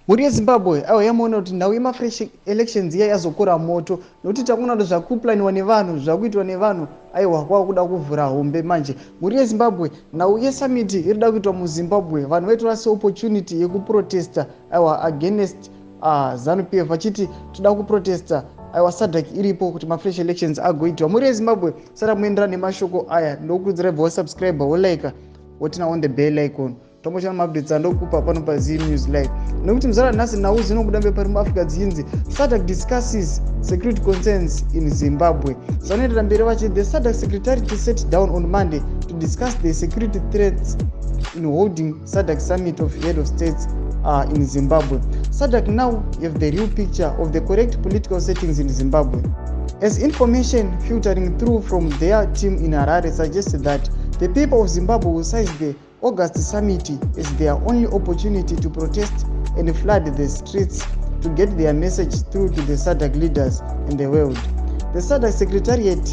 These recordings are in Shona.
muri yeZimbabwe aiwa yamaona kuti nhau yemafresh elections iya yazokora moto nokuti takuona kuti zvakuplaniwa nevanhu zvakuitwa nevanhu aiwa kwakuda kuvhura hombe manje muri yeZimbabwe nhau yesummit iri da kuitwa muZimbabwe vanhu vaitora seopportunity yekuprotesta aiwa against ZANU-PF vachiti toda kuprotesta aiwa SADC iripo kuti mafresh elections agoitwa muri yeZimbabwe. Saka muendera nemashoko aya ndokukurudzira bva wasubscribe wolike wotina on the bell icon tombochana maupdates andokupa pano paZim News Live nekuti muzara nhasi nhau dzinobuda mbepari muAfrica dzinzi SADC discusses security concerns in Zimbabwe. Zvanoendera mberi vachiti the SADC secretariat sat down on Monday to discuss the security threats in holding SADC summit of head of states in Zimbabwe. SADC now have the real picture of the correct political settings in Zimbabwe, as information filtering through from their team in Harare suggested that the people of Zimbabwe will seize the August summit as their only opportunity to protest and flood the streets to get their message through to the SADC leaders in the world. The SADC secretariat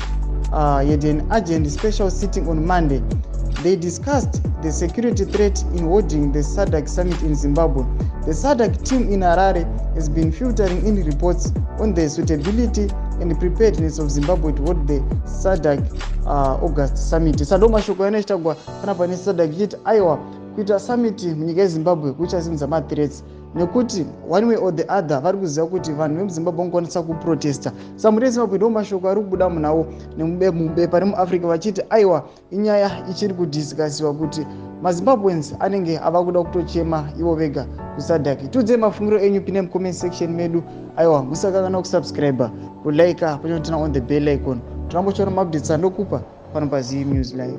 had an urgent special sitting on Monday. They discussed the security threat in holding the SADC summit in Zimbabwe. The SADC team in Harare has been filtering in reports on the suitability and preparedness of Zimbabwe to hold the SADC August summit. Sado mashoko yanachitagwa pana pane SADC chiti aiwa kuita summit munyika yeZimbabwe kuchasimudza mathreats nekuti one way or the other vari kuziva kuti vanhu vemuZimbabwe vanokwanisa kuprotesta. Saka muri yeZimbabwe ndo mashoko ari kubuda munavo mubepa remuAfrica vachiti aiwa inyaya ichiri kudhiskasiwa kuti maZimbabweans anenge ava kuda kutochema ivo vega kuSADC. Tiudzei mafungiro enyu pine mucomment section medu. Aiwa musakangana kusubscribe kulike pachinotina on the bell icon. Tirambochiona maupdates andokupa pano paZim News Live.